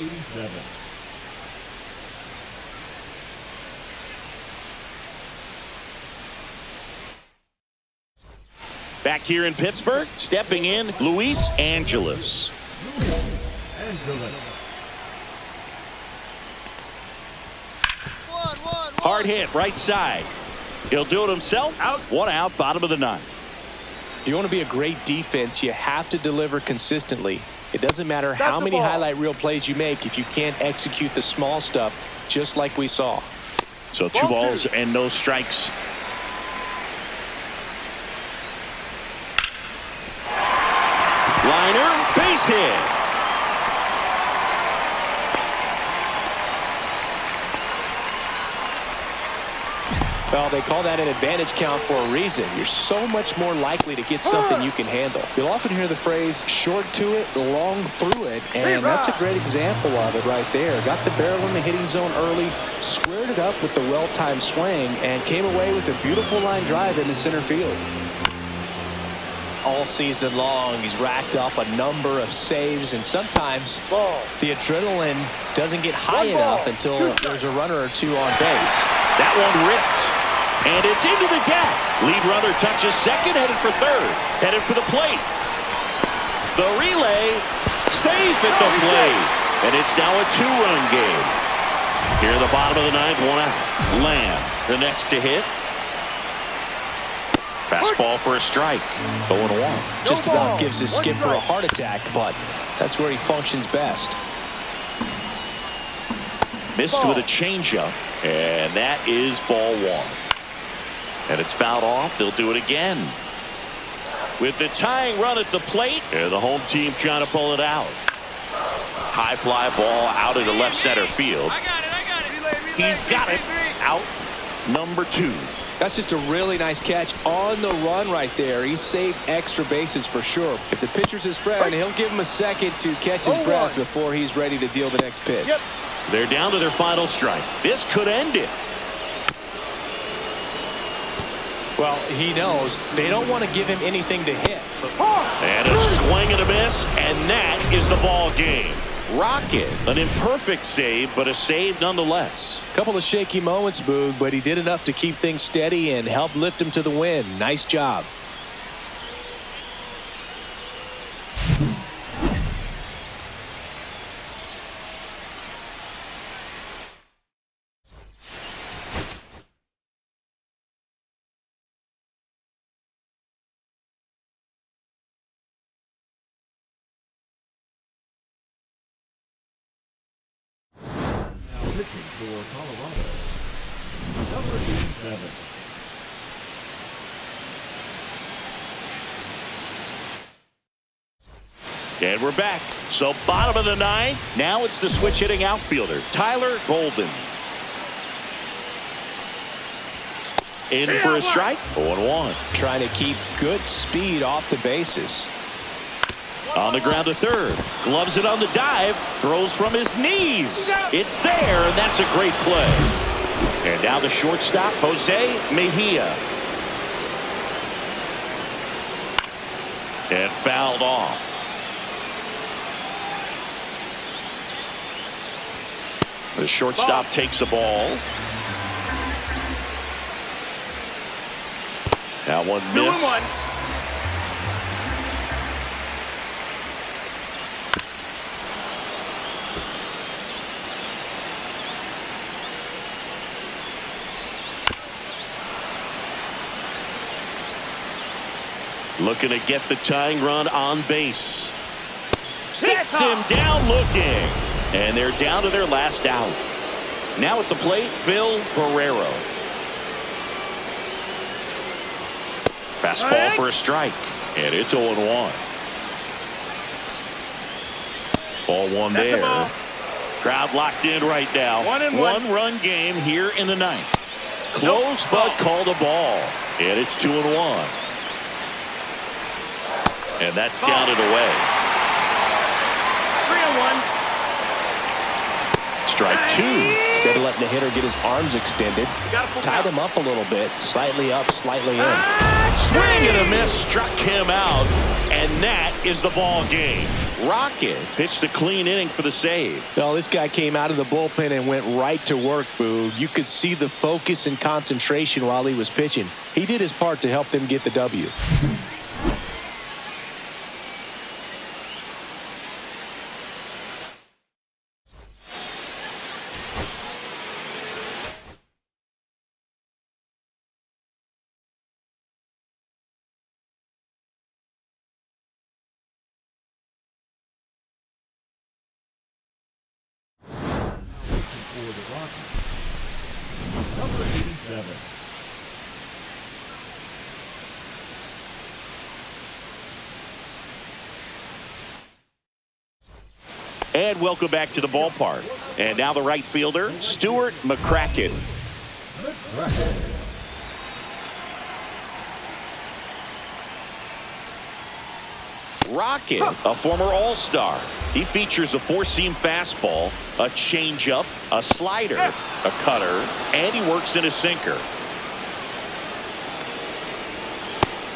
87. Back here in Pittsburgh, stepping in, Luis Angeles. Hard hit, right side. He'll do it himself. Out. One out, bottom of the ninth. If you want to be a great defense, you have to deliver consistently. It doesn't matter how many highlight reel plays you make if you can't execute the small stuff, just like we saw. So two balls and no strikes. Liner, base hit. Well, they call that an advantage count for a reason. You're so much more likely to get something you can handle. You'll often hear the phrase short to it, long through it, and that's a great example of it right there. Got the barrel in the hitting zone early, squared it up with the well-timed swing, and came away with a beautiful line drive into center field. All season long, he's racked up a number of saves, and sometimes the adrenaline doesn't get high enough until there's a runner or two on base. That one ripped. And it's into the gap. Lead runner touches second, headed for third. Headed for the plate. The relay, safe at the plate. And it's now a two-run game. Here in the bottom of the ninth, one out. Lamb, the next to hit. Fastball for a strike. 0-1. Just about gives his skipper a heart attack, but that's where he functions best. Missed with a changeup, and that is ball one. And it's fouled off. They'll do it again. With the tying run at the plate, and the home team trying to pull it out. High fly ball out into left center field. I got it. He's got it. Out number two. That's just a really nice catch on the run right there. He saved extra bases for sure. If the pitcher's his friend, he'll give him a second to catch his breath before he's ready to deal the next pitch. They're down to their final strike. This could end it. Well, he knows they don't want to give him anything to hit. And a swing and a miss, and that is the ball game. Rocket, an imperfect save, but a save nonetheless. Couple of shaky moments, Boog, but he did enough to keep things steady and help lift him to the win. Nice job. For Colorado, number 87. And we're back. So bottom of the ninth. Now it's the switch hitting outfielder, Tyler Golden. In for a strike. 0-1. Trying to keep good speed off the bases. On the ground to third. Gloves it on the dive. Throws from his knees. It's there, and that's a great play. And now the shortstop, Jose Mejia. And fouled off. The shortstop takes a ball. That one missed. Looking to get the tying run on base. Sets him down looking. And they're down to their last out. Now at the plate, Phil Guerrero. Fastball for a strike. And it's 0-1. Ball one there. Crowd locked in right now. One-run game here in the ninth. Close, but called a ball. And it's 2-1. And that's down and away. 3-1. Strike two. Instead of letting the hitter get his arms extended, tied him up a little bit, slightly up, slightly in. Swing and a miss, struck him out, and that is the ball game. Rocket pitched a clean inning for the save. Well, this guy came out of the bullpen and went right to work, Boog. You could see the focus and concentration while he was pitching. He did his part to help them get the W. For the Rockies, number 87. And welcome back to the ballpark. And now the right fielder, Stuart McCracken. Rocket, a former All-Star. He features a four-seam fastball, a changeup, a slider, a cutter, and he works in a sinker.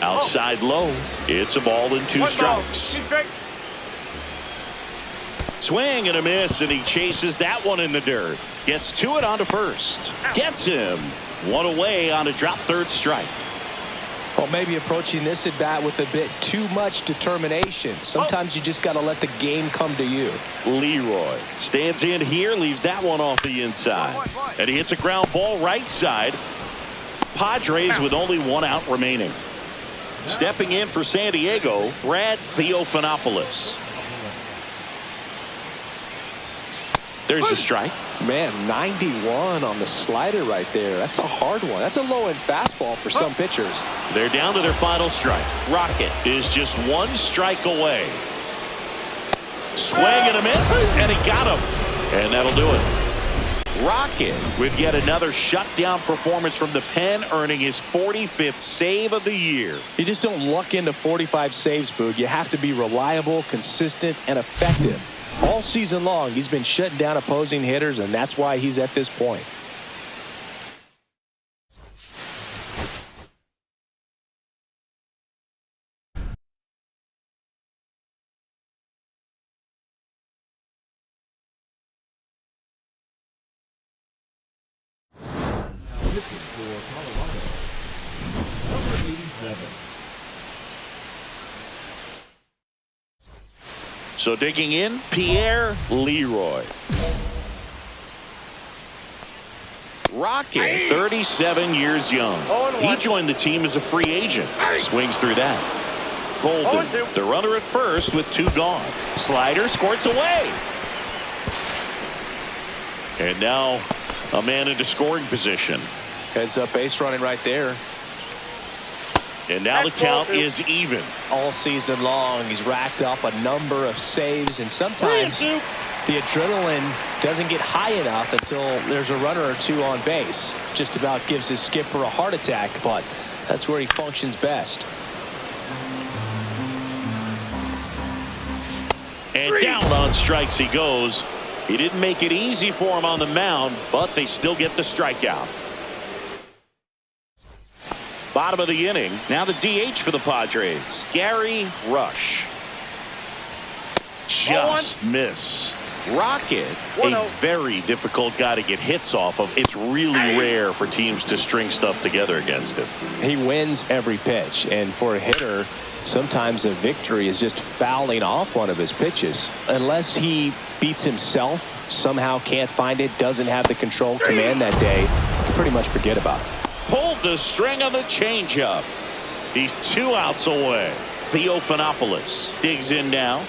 Outside low. It's a ball and 2 strikes. Swing and a miss, and he chases that one in the dirt. Gets to it onto first. Gets him. One away on a drop third strike. Well, maybe approaching this at bat with a bit too much determination. Sometimes you just got to let the game come to you. Leroy stands in here, leaves that one off the inside. And he hits a ground ball right side. Padres with only 1 out remaining. Stepping in for San Diego, Brad Theophanopoulos. There's the strike. Man, 91 on the slider right there. That's a hard one. That's a low-end fastball for some pitchers. They're down to their final strike. Rocket is just 1 strike away. Swing and a miss, and he got him. And that'll do it. Rocket with yet another shutdown performance from the pen, earning his 45th save of the year. You just don't luck into 45 saves, Boog. You have to be reliable, consistent, and effective. All season long, he's been shutting down opposing hitters, and that's why he's at this point. Now pitching for Colorado, number 87. So digging in, Pierre Leroy. Rocket, 37 years young. He joined the team as a free agent. Swings through that. Golden, the runner at first with 2 gone. Slider squirts away. And now a man into scoring position. Heads up base running right there. And now the count is even. All season long, he's racked up a number of saves, and sometimes the adrenaline doesn't get high enough until there's a runner or 2 on base. Just about gives his skipper a heart attack, but that's where he functions best. And down on strikes he goes. He didn't make it easy for him on the mound, but they still get the strikeout. Bottom of the inning. Now the DH for the Padres, Gary Rush. Just missed. Rocket, a very difficult guy to get hits off of. It's really rare for teams to string stuff together against him. He wins every pitch, and for a hitter, sometimes a victory is just fouling off one of his pitches. Unless he beats himself, somehow can't find it, doesn't have the control command that day, you can pretty much forget about it. Pulled the string on the changeup. He's 2 outs away. Theophanopoulos digs in now.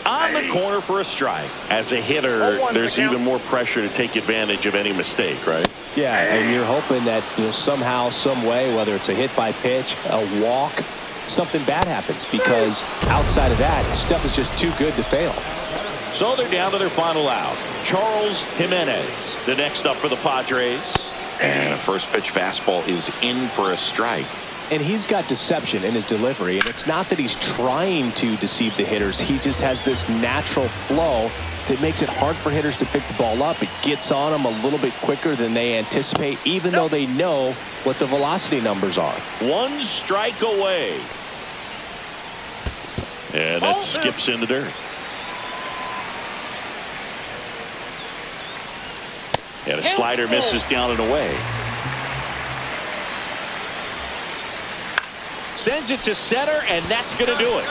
On the corner for a strike. As a hitter, there's even more pressure to take advantage of any mistake, right? Yeah, and you're hoping that, somehow, some way, whether it's a hit by pitch, a walk, something bad happens, because outside of that, stuff is just too good to fail. So they're down to their final out. Charles Jimenez, the next up for the Padres. And a first pitch fastball is in for a strike. And he's got deception in his delivery, and it's not that he's trying to deceive the hitters. He just has this natural flow that makes it hard for hitters to pick the ball up. It gets on them a little bit quicker than they anticipate, even though they know what the velocity numbers are. One strike away. And that skips in the dirt. And a slider misses down and away. Sends it to center, and that's going to do it.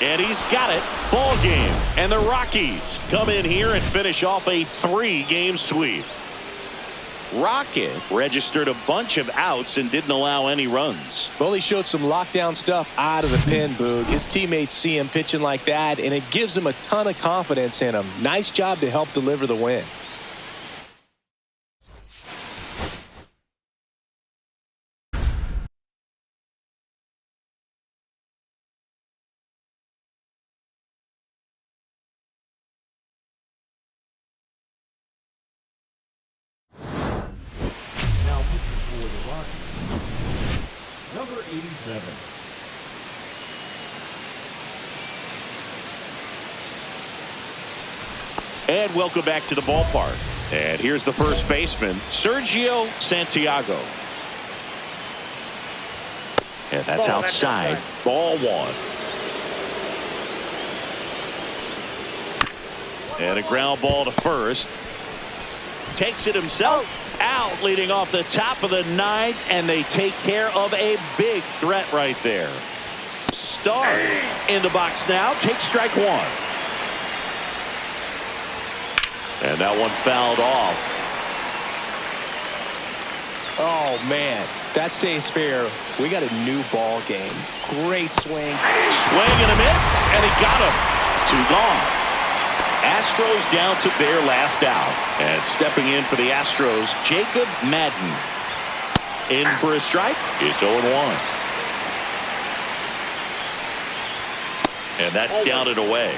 And he's got it. Ball game. And the Rockies come in here and finish off a 3-game sweep. Rocket registered a bunch of outs and didn't allow any runs. Well, he showed some lockdown stuff out of the pen, Boog. His teammates see him pitching like that, and it gives him a ton of confidence in him. Nice job to help deliver the win. Number 87. And welcome back to the ballpark. And here's the first baseman, Sergio Santiago. And that's outside. Ball one. And a ground ball to first. Takes it himself. Out, leading off the top of the ninth, and they take care of a big threat right there. Start in the box now. Take strike one. And that one fouled off. Oh, man. That stays fair. We got a new ball game. Great swing. Swing and a miss, and he got him. 2 gone. Astros down to their last out. And stepping in for the Astros, Jacob Madden. In for a strike. It's 0-1. And that's down and away.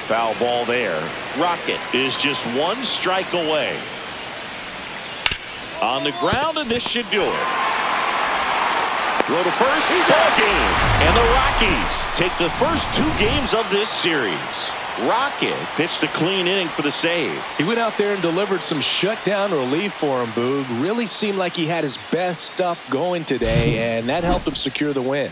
Foul ball there. Rocket is just 1 strike away. On the ground, and this should do it. Throw to first, ball game. And the Rockies take the first 2 games of this series. Rocket pitched a clean inning for the save. He went out there and delivered some shutdown relief for him, Boog. Really seemed like he had his best stuff going today, and that helped him secure the win.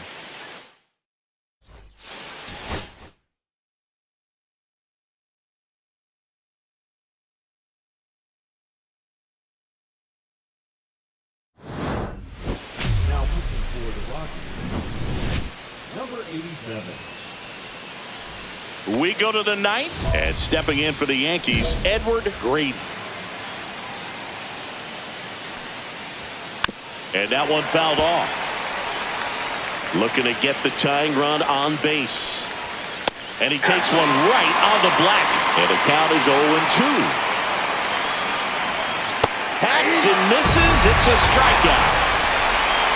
Number 87. We go to the 9th, and stepping in for the Yankees, Edward Grady. And that one fouled off. Looking to get the tying run on base. And he takes one right on the black. And the count is 0-2. Hacks and misses. It's a strikeout.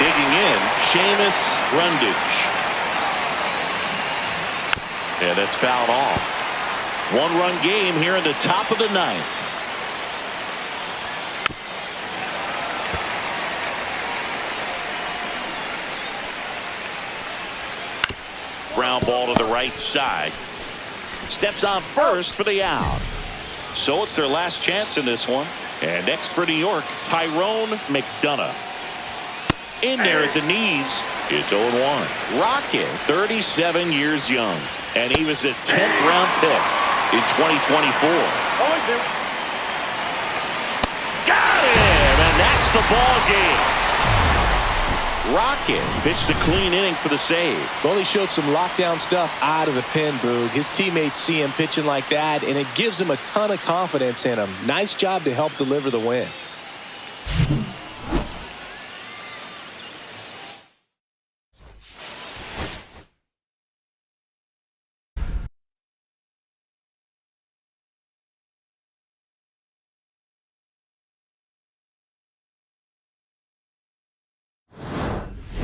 Digging in, Seamus Brundage. And it's fouled off. 1-run game here in the top of the 9th. Ground ball to the right side. Steps on first for the out. So it's their last chance in this one. And next for New York, Tyrone McDonough. In there at the knees. It's 0-1. Rocket, 37 years young. And he was a 10th round pick in 2024. Got him! And that's the ball game. Rocket pitched a clean inning for the save. Well, he showed some lockdown stuff out of the pen, Boog. His teammates see him pitching like that, and it gives him a ton of confidence in him. Nice job to help deliver the win.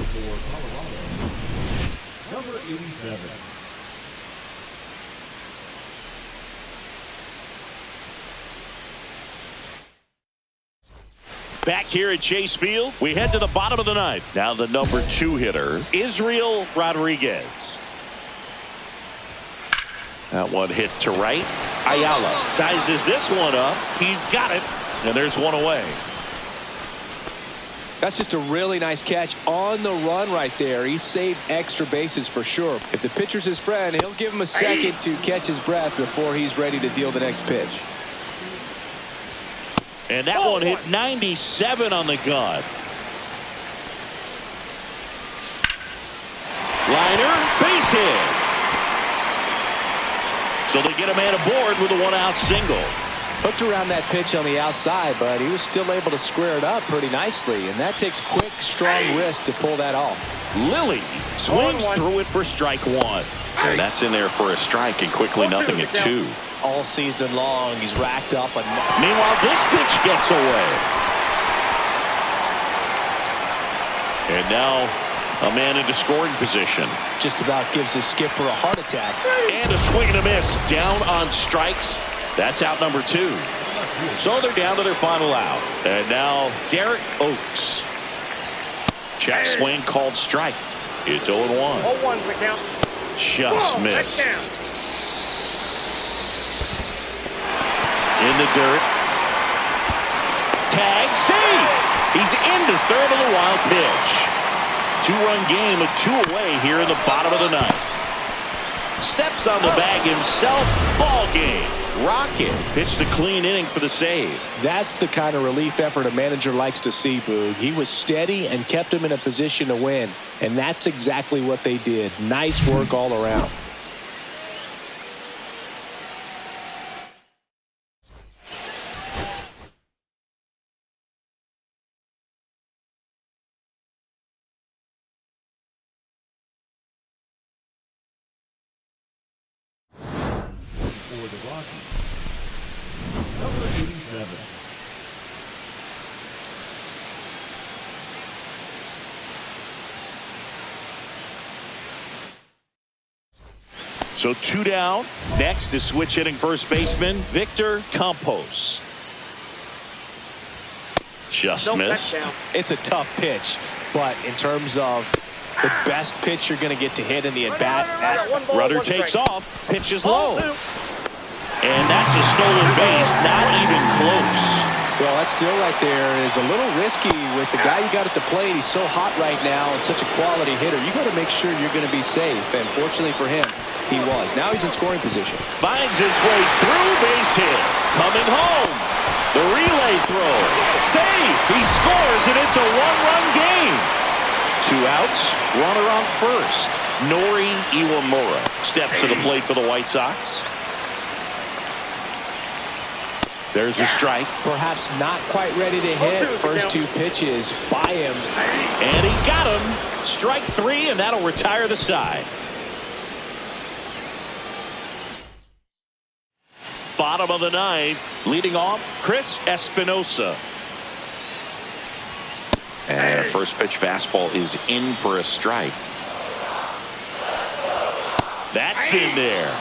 For Colorado. Number 87. Back here at Chase Field, we head to the bottom of the ninth. Now the number 2 hitter, Israel Rodriguez. That one hit to right. Ayala sizes this one up. He's got it, and there's one away. That's just a really nice catch on the run right there. He saved extra bases for sure. If the pitcher's his friend, he'll give him a second to catch his breath before he's ready to deal the next pitch. And that one hit 97 on the gun. Liner, base hit. So they get a man aboard with a one-out single. Hooked around that pitch on the outside, but he was still able to square it up pretty nicely, and that takes quick, strong wrist to pull that off. Lilly swings through it for strike 1. And that's in there for a strike, and quickly nothing at 2. All season long, he's racked up. Meanwhile, this pitch gets away. And now a man into scoring position. Just about gives his skipper a heart attack. And a swing and a miss. Down on strikes. That's out number 2. So they're down to their final out. And now Derek Oaks. Check swing called strike. It's 0-1. 0-1's the count. Just missed. In the dirt. Tag, save. He's into third on the wild pitch. 2-run game, a 2 away here in the bottom of the ninth. Steps on the bag himself. Ball game. Rocket pitched a clean inning for the save. That's the kind of relief effort a manager likes to see, Boog. He was steady and kept him in a position to win, and that's exactly what they did. Nice work all around. For the Rockies, number 87. So 2 down. Next is switch hitting first baseman Victor Campos. Just missed. It's a tough pitch, but in terms of the best pitch you're going to get to hit in the at-bat. Rudder takes off. Pitch is low. And that's a stolen base. Not even close. Well, that still right there is a little risky with the guy you got at the plate. He's so hot right now and such a quality hitter. You got to make sure you're going to be safe. And fortunately for him, he was. Now he's in scoring position. Finds his way through, base hit. Coming home. The relay throw. Save. He scores, and it's a 1-run game. 2 outs. Runner on first. Nori Iwamura steps to the plate for the White Sox. There's a strike. Perhaps not quite ready to hit. First 2 pitches by him. And he got him. Strike 3, and that'll retire the side. Bottom of the ninth. Leading off, Chris Espinosa. And a first pitch fastball is in for a strike. That's in there.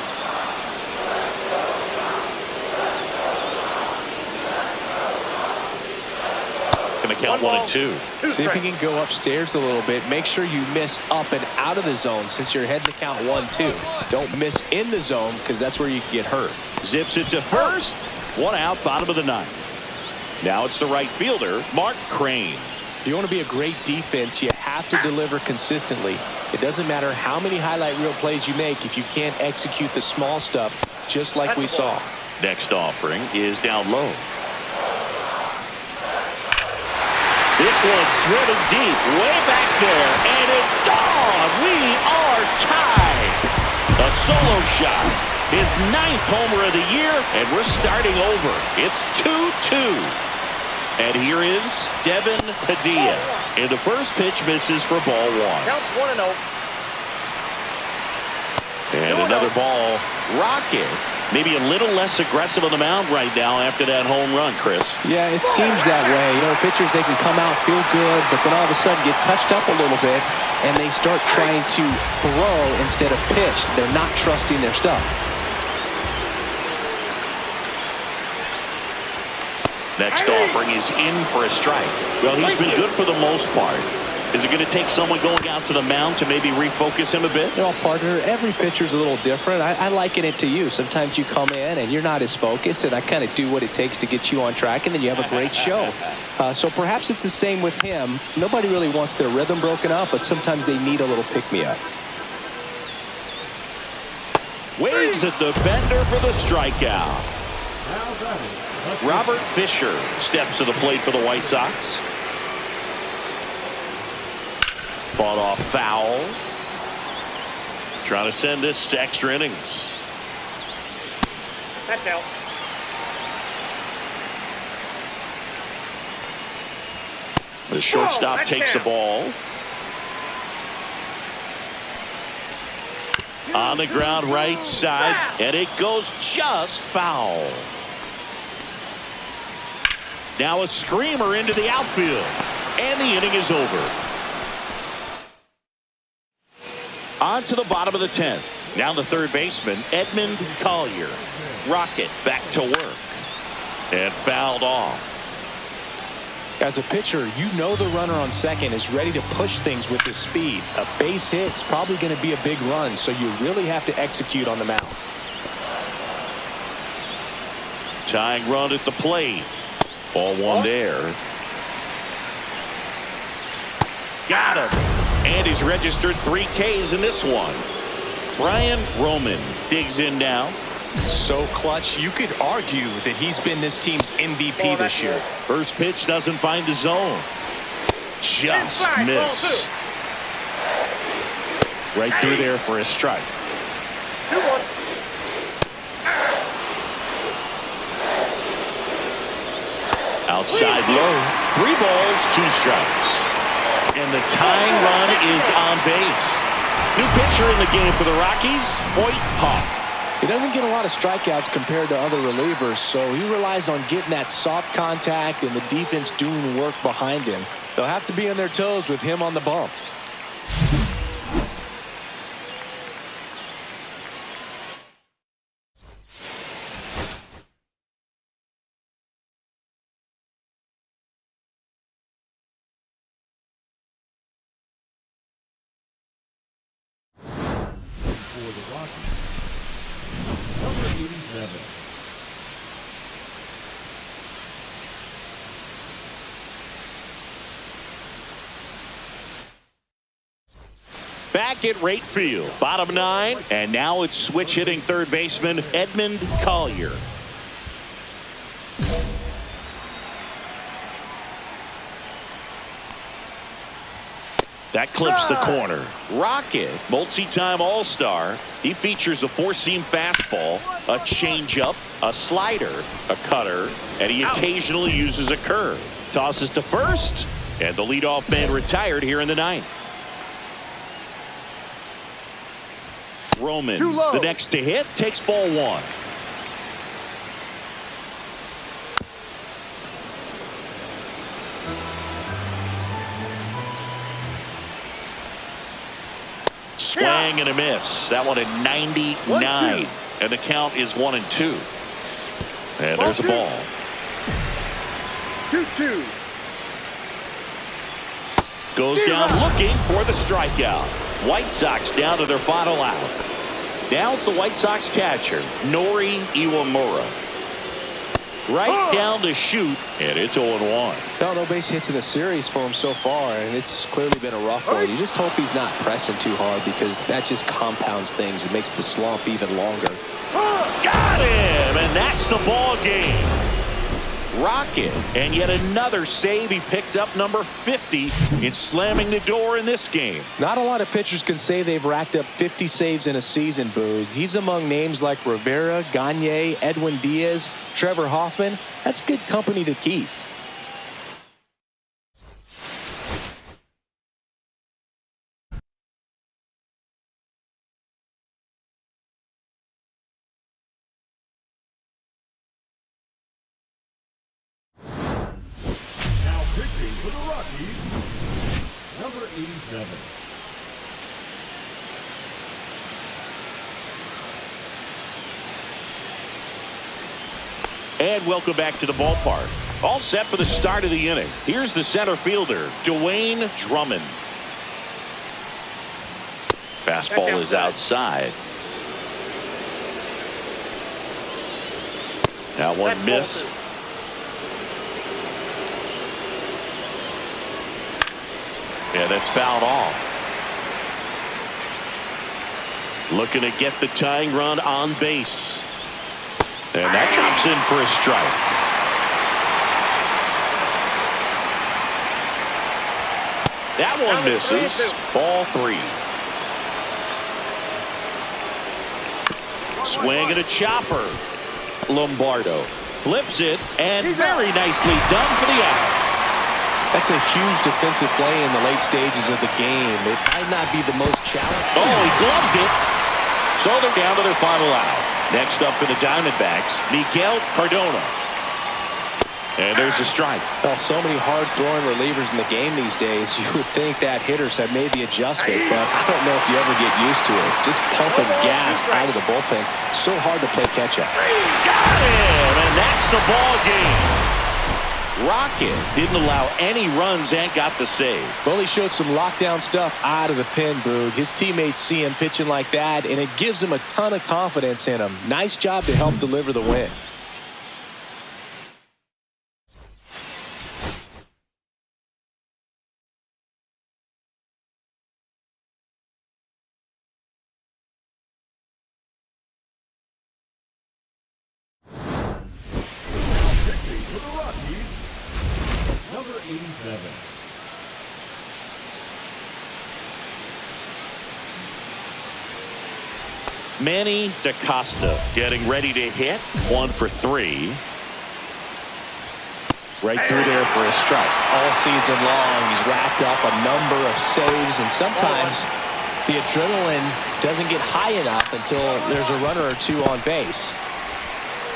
Gonna count 1 and 2. See if you can go upstairs a little bit. Make sure you miss up and out of the zone since you're heading to count 1-2. Don't miss in the zone because that's where you can get hurt. Zips it to first. 1 out, bottom of the ninth. Now it's the right fielder, Mark Crane. If you want to be a great defense, you have to deliver consistently. It doesn't matter how many highlight reel plays you make if you can't execute the small stuff, just like we saw. Next offering is down low. This one driven deep, way back there, and it's gone. We are tied. A solo shot, his 9th homer of the year, and we're starting over. It's 2-2. And here is Devin Padilla. And the first pitch misses for ball 1. Count 1-0. And another ball. Rocket. Maybe a little less aggressive on the mound right now after that home run, Chris. Yeah, it seems that way. You know, pitchers, they can come out, feel good, but then all of a sudden get touched up a little bit, and they start trying to throw instead of pitch. They're not trusting their stuff. Next offering is in for a strike. Well, he's been good for the most part. Is it going to take someone going out to the mound to maybe refocus him a bit? You know, partner, every pitcher's a little different. I liken it to you. Sometimes you come in and you're not as focused, and I kind of do what it takes to get you on track, and then you have a great show. So perhaps it's the same with him. Nobody really wants their rhythm broken up, but sometimes they need a little pick-me-up. Waves at the bender for the strikeout. Robert Fisher steps to the plate for the White Sox. Fought off foul. Trying to send this to extra innings. That's out. The shortstop takes the ball. On the ground right side, and it goes just foul. Now a screamer into the outfield, and the inning is over. On to the bottom of the 10th. Now the third baseman, Edmund Collier. Rocket back to work. And fouled off. As a pitcher, you know the runner on second is ready to push things with his speed. A base hit's probably going to be a big run, so you really have to execute on the mound. Tying run at the plate. Ball one there. Got him. And he's registered 3 Ks in this one. Brian Roman digs in now. So clutch, you could argue that he's been this team's MVP this year. First pitch doesn't find the zone. Just Inside, missed. Right through there for a strike. 2-1. Outside low. 3 balls, 2 strikes. And the tying run is on base. New pitcher in the game for the Rockies, Hoyt Hawk. He doesn't get a lot of strikeouts compared to other relievers, so he relies on getting that soft contact and the defense doing work behind him. They'll have to be on their toes with him on the bump. For the Rockies, number 87. Back at right field, bottom 9, and now it's switch hitting third baseman Edmund Collier. That clips the corner. Rocket, multi-time All-Star. He features a 4-seam fastball, a changeup, a slider, a cutter, and he occasionally uses a curve. Tosses to first, and the leadoff man retired here in the 9th. Roman, the next to hit, takes ball 1. Swing and a miss. That one at 99. And the count is 1-2. And there's a ball. 2-2. Goes down looking for the strikeout. White Sox down to their final out. Now it's the White Sox catcher, Nori Iwamura. Right down to shoot, and it's 0-1. No base hits in the series for him so far, and it's clearly been a rough one. You just hope he's not pressing too hard because that just compounds things. It makes the slump even longer. Got him, and that's the ball game. Rocket, and yet another save. He picked up number 50 in slamming the door in this game. Not a lot of pitchers can say they've racked up 50 saves in a season, Boog. He's among names like Rivera, Gagne, Edwin Diaz, Trevor Hoffman. That's good company to keep. Now pitching for the Rockies, number 87. And welcome back to the ballpark. All set for the start of the inning. Here's the center fielder, Dwayne Drummond. Fastball is outside. That one missed. Yeah, that's fouled off. Looking to get the tying run on base. And that drops in for a strike. That one misses. Ball 3. Swing and a chopper. Lombardo flips it, and very nicely done for the out. That's a huge defensive play in the late stages of the game. It might not be the most challenging. Oh, he gloves it. So they're down to their final out. Next up for the Diamondbacks, Miguel Cardona. And there's a strike. Well, so many hard-throwing relievers in the game these days. You would think that hitters have made the adjustment, but I don't know if you ever get used to it. Just pumping gas out of the bullpen. So hard to play catch-up. Got him, and that's the ball game. Rocket didn't allow any runs and got the save. Well, he showed some lockdown stuff out of the pen, Boog. His teammates see him pitching like that, and it gives him a ton of confidence in him. Nice job to help deliver the win. For the Rockies, number 87. Manny DaCosta getting ready to hit. 1 for 3. Right through there for a strike. All season long, he's racked up a number of saves, and sometimes the adrenaline doesn't get high enough until there's a runner or two on base.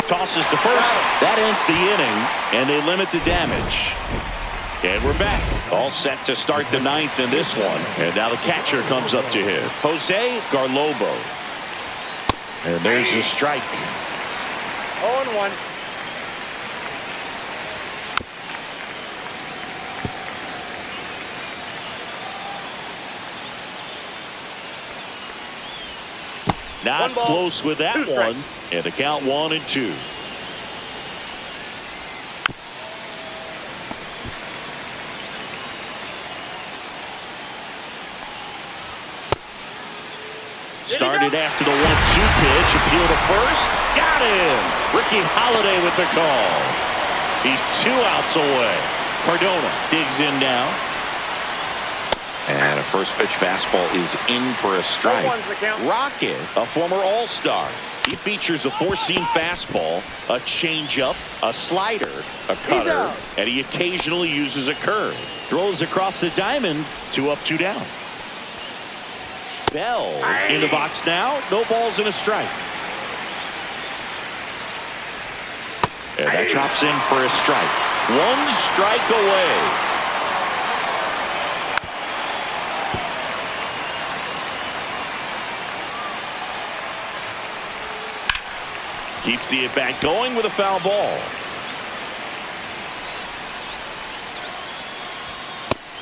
Tosses to first. That ends the inning, and they limit the damage. And we're back. All set to start the 9th in this one. And now the catcher comes up to hit. Jose Garlobo. And there's the strike. 0-1. Not close with that one. And the count 1-2. Started after the 1-2 pitch. Appeal to first. Got him. Ricky Holiday with the call. He's 2 outs away. Cardona digs in now. And a first pitch fastball is in for a strike. Rocket, a former All-Star. He features a 4-seam fastball, a changeup, a slider, a cutter, and he occasionally uses a curve. Throws across the diamond. 2 up, 2 down. Bell in the box now. No balls and a strike. And that drops in for a strike. 1 strike away. Keeps the at-bat going with a foul ball.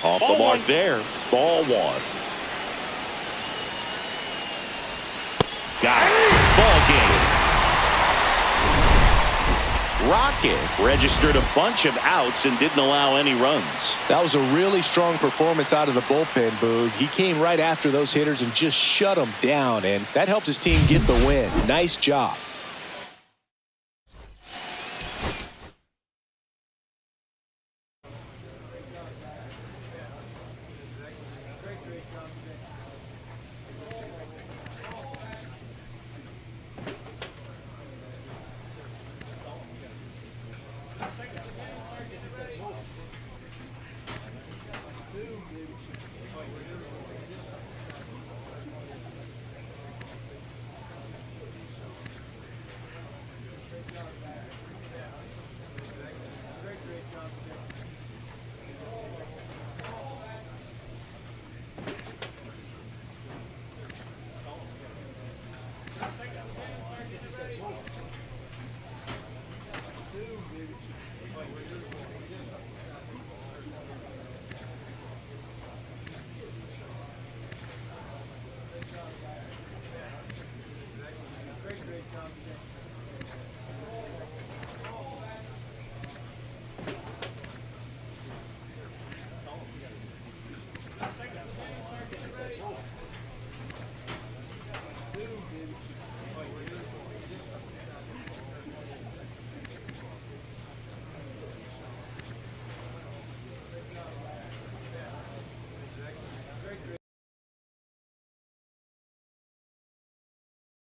Off the mark there. Ball 1. Got it. Ball game. Rocket registered a bunch of outs and didn't allow any runs. That was a really strong performance out of the bullpen, Boog. He came right after those hitters and just shut them down, and that helped his team get the win. Nice job. Great job.